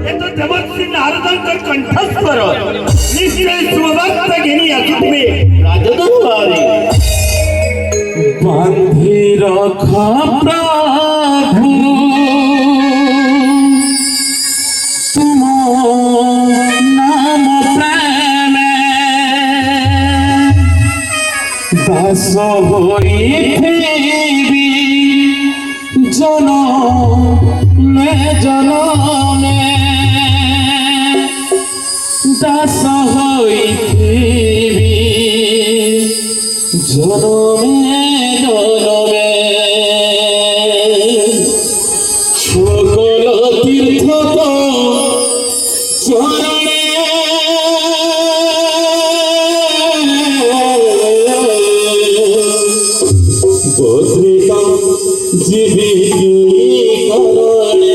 हे तो देवर्षी नारदांचा कंठस्वर निश्चय सुभक्त घेणी अचूकमे राजदरबारी बांधी रखा प्रभु तुम नाम प्रेम दास होई फिरी जनमे जनमे दास होई फिरी जनमे जनमे सकल तीर्थ चरणे पत्रिका जीविकी करणे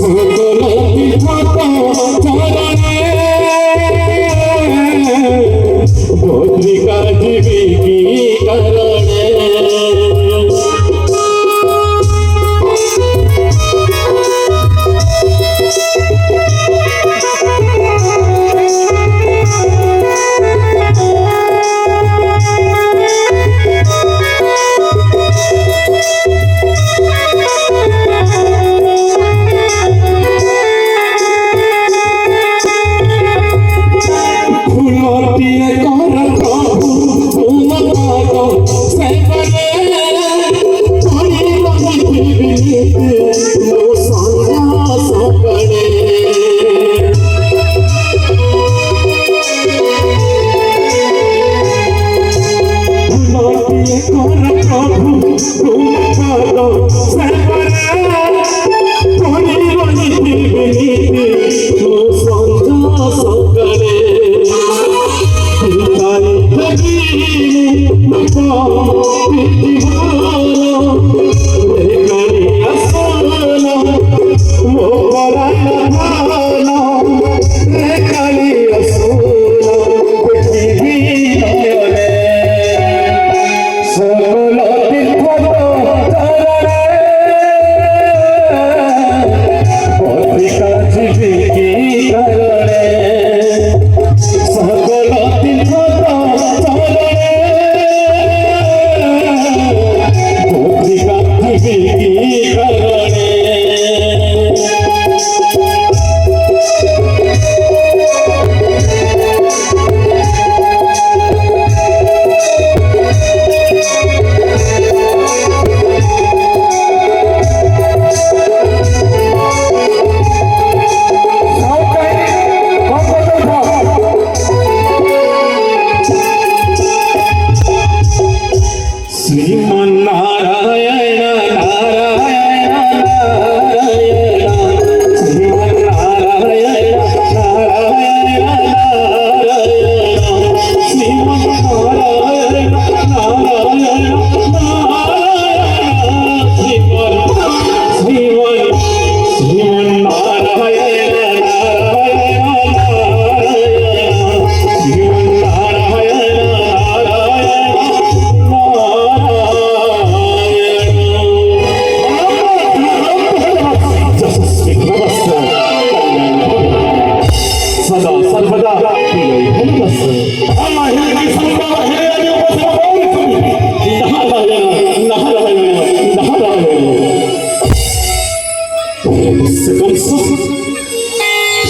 सकल तीर्थ चरणे पत्रिका जीविकी करणे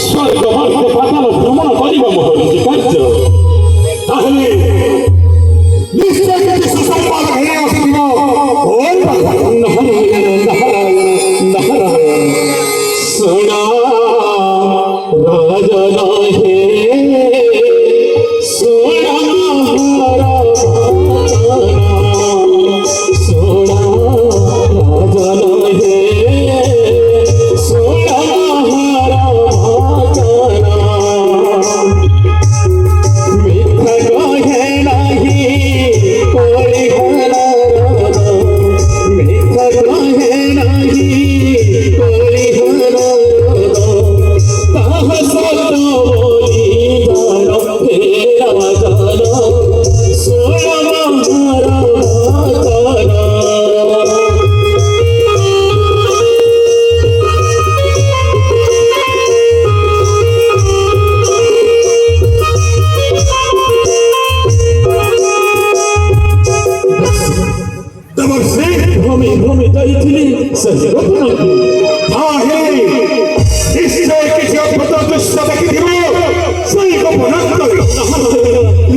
ସ୍ୱର୍ଗ ମାର୍ଗ ପାତାଳ ଭ୍ରମଣ କରିବା ମୋର ନିଜ କାର୍ଯ୍ୟ। ତାହେଲେ ନିଶ୍ଚୟ କିଛି ସୁସମ୍ବାଦ ଘେରି ଆସୁଥିବ। ନାରାୟଣ ନାରାୟଣ ନାରାୟଣ ଶୁଣ ରାଜନ ହେ ଶୁଣ ଶୁଣ ରାଜନ ହେ ଶୁଣ মিথ্যা কহে নাহি কলি হলার মিথ্যা কহে নাহি কলি হলার তাহা সত্য বলি জান হে রাজন শোণ মহার ভাষণ। ଦେବର୍ଷି ଭୂମି ଭୂମି ଯାଇଥିଲି ସେହି ରତ୍ନକୁ ତାହେଲେ ନିଶ୍ଚୟ କିଛି ଅଦ୍ଭୁତ ଦୃଶ୍ୟ ଦେଖିଥିବ। ସେଇ ଗୋପନାନ୍ତ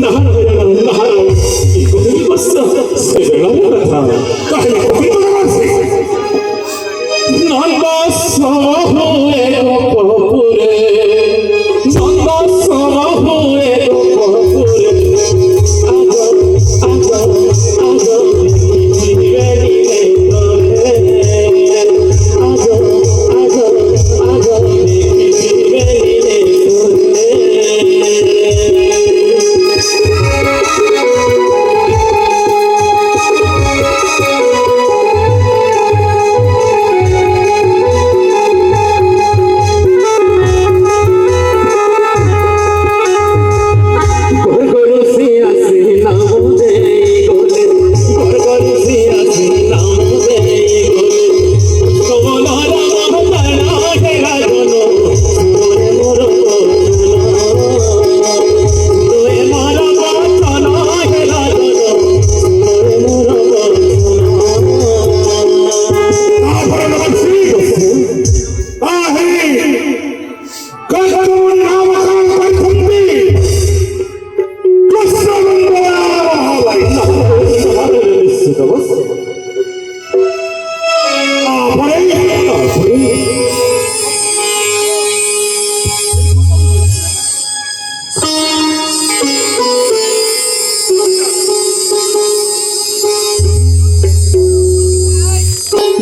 ନାରାୟଣ ନାରାୟଣ କି କହିବି ବସ୍ତ ସେ ବେଳର କଥା। ତାହେଲେ କହିବ ଦେବର୍ଷି। ନନ୍ଦ ସର ହୁଏ ଗୋପପୁରେ ନନ୍ଦ ସର ହୁଏ ଗୋପପୁରେ ଆଗ ଆଗ ଆଗ ଦେଖିଯିବେ ନିନେତ୍ରରେ ଆଗ ଆଗ ଆଗ ଦେଖିଯିବେ ନିନେତ୍ରରେ। ତାପରେ ଦେବର୍ଷି ତାହେଲେ କର୍ତ୍ତବ୍ୟ ନାମକରଣ କରିଛନ୍ତି କୃଷ୍ଣନନ୍ଦ ଭାଇ। ନିଶ୍ଚିତ ବସ ତାପରେ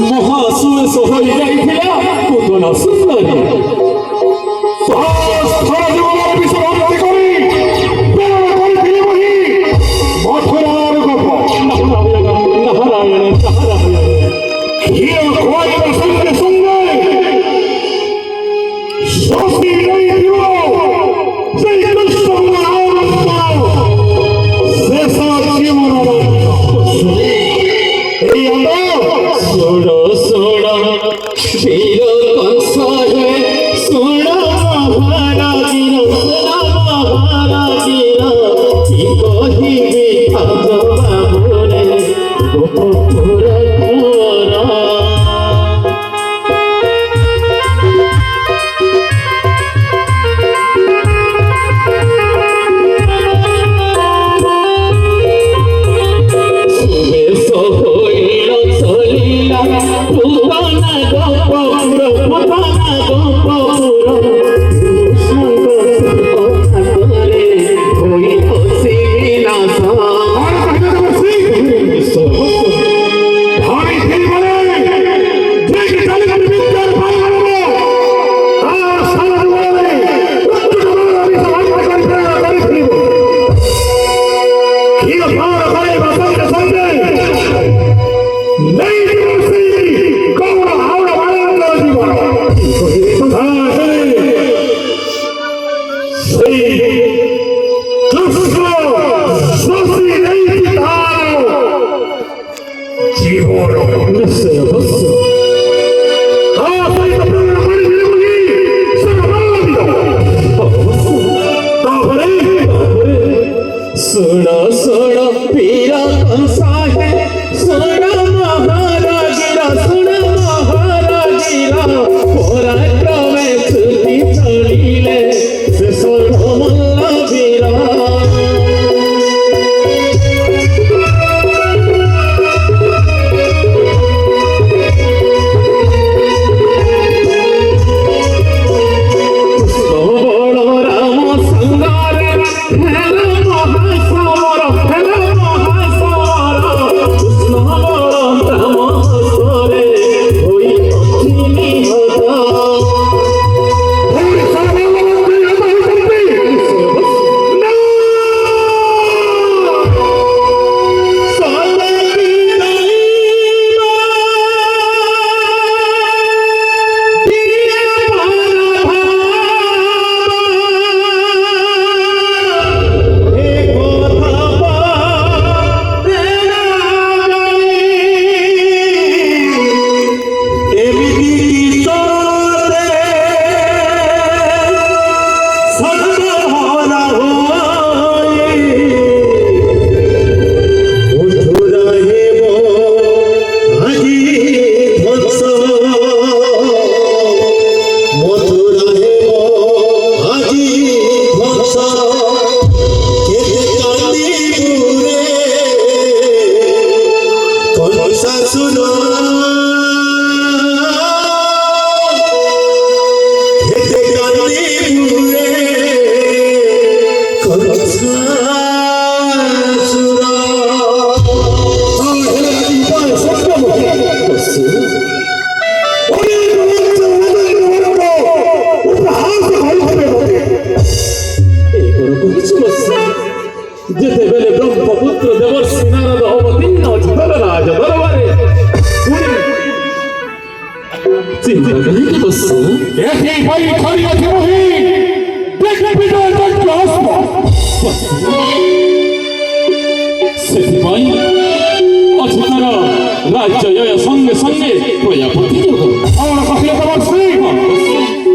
ମହାସୁବେଶ ହୋଇଯାଇଥିଲା ପୁତନା ସୁନ୍ଦରୀ ଥର ଜୀବନର ବିଷମାପ୍ତି କରି ପ୍ରେରଣ କରିଥିଲି ବହି ମଥୁରାର ଗପ। ନାରାୟଣ ନାରାୟଣ ନାରାୟଣ କ୍ଷୀର ଖୁଆଇବା ସଙ୍ଗେ ସଙ୍ଗେ ଶକ୍ତି ନେଇଥିବ ସେଇ କୃଷ୍ଣଙ୍କ ଶେଷ ଜୀବନର ଏଇ ଅଙ୍ଗ ଷୋଳ ଷୋଳ ବୀର କଂସ ହେ ଷୋଳ ମହାରାଜୀର ମହାରାଜୀର କି କହିବି ଆଜ ବାବୁରେ ଗୋପପୁର କୁଅର। ଯେତେବେଳେ ବ୍ରହ୍ମପୁତ୍ର ଦେବର୍ଷି ନାରଦ ଅବତୀର୍ଣ୍ଣ ଅଛିତର ରାଜ ଦରବାରେ ଚିନ୍ତା କାହିଁକି ବସ ଏଥିପାଇଁ ଧରିଅଛି ବହି ଦିଗ୍ବିଜୟ ଯଜ୍ଞ ହସ୍ତ ସେଥିପାଇଁ ଅଛିତର ରାଜ୍ୟ ସଙ୍ଗେ ସଙ୍ଗେ ପ୍ରଜାପତି ଯୋଗ କଣ କହିଲେ ଦେବର୍ଷି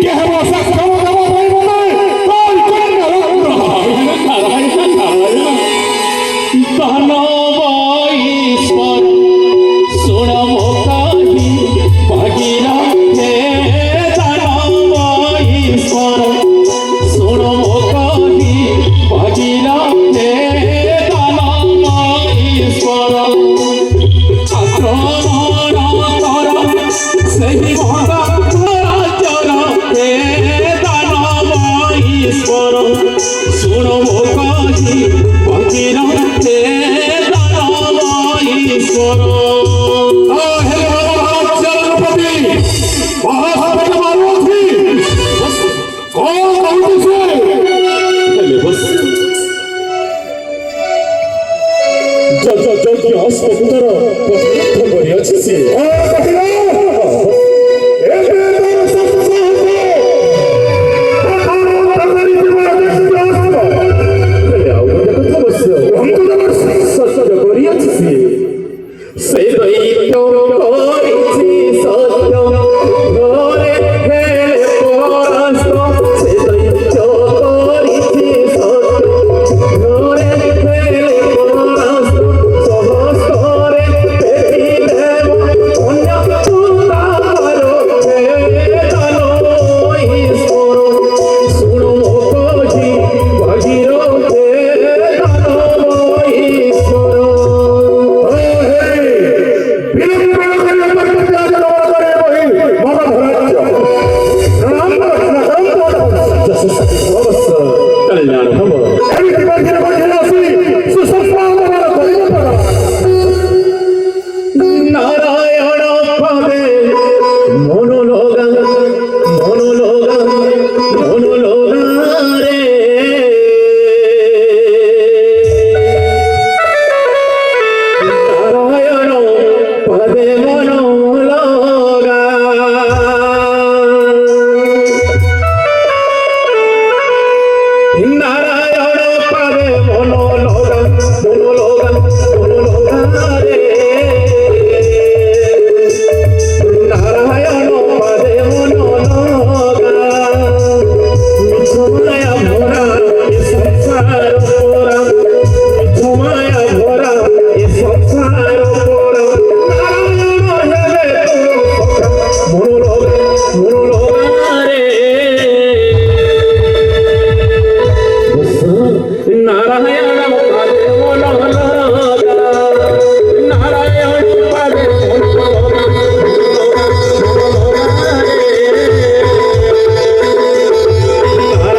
କେବଳ ସକ୍ଷମ ଦେବ ରହିବନି ତାଇ କନ୍ୟା ରତ୍ନ দানবঈশ্বর শোনাব কাহি ভাগিরা হে দানবঈশ্বর শোনাব কাহি ভাগিরা হে দানবঈশ্বর আক্রমণ কর সেই মহারাজর হে দানবঈশ্বর শোনাব কাহি ভাগিরা হে দানবঈশ্বর हे महाराजपति महाभारत मारुति कौन कहूँ से ହେଲେ ବସ ଯଜ୍ଞ ହସ୍ତପୁତ୍ର ପ୍ରସ୍ତୁତ କରିଅଛି ସିଏ ହେଲେ ଆଉ ଗୋଟେ କଥା ବସ ସତ୍ୟ କରିଅଛି ସିଏ ସେ ଦୈତ୍ୟ କରିଛି ସତ୍ୟ ଘରେ ହେଲେ ପରାସ୍ତ ସେ ଦୈତ୍ୟ କରିଛି ସତ୍ୟ ଘରେ ହେଲେ ପରାସ୍ତ ସହସ୍ତରେ ପେଟି ଦେବ ଅନ୍ୟ ତୁତାର ହେ ଦାନବଈଶ୍ୱର ଶୁଣ ମୋ କହି ଭାଗିର ହେ ଦାନବଈଶ୍ୱର कल्याण हम नारायण पदे मनोलोगा मनोलोगा मनोलोगा रे नारायण पदे मनोलोगा नारायण पावे मनोलोगा मनोलोगा मनोलोगा रे नारायण पावे मनोलोगा मिथुमाया भरा ए संसार पोरा मिथुमाया भरा ए संसार पोरा नारायण हेले तू मनोलोगा मनोलोगा रे नारायण पादे मनोलोगा नारायण पादे मनोलोगा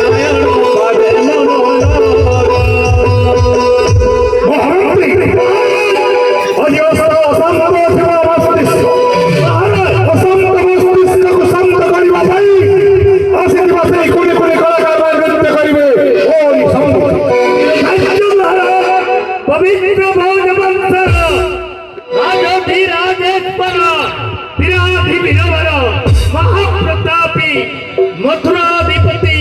नारायण पादे मनोलोगा पवित्र भोजवंतर राजोधिराजेश्वर विराधिविनवर महाप्रतापी मथुराधिपति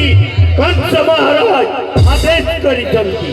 कंस महाराज आदेश करिछन्ति।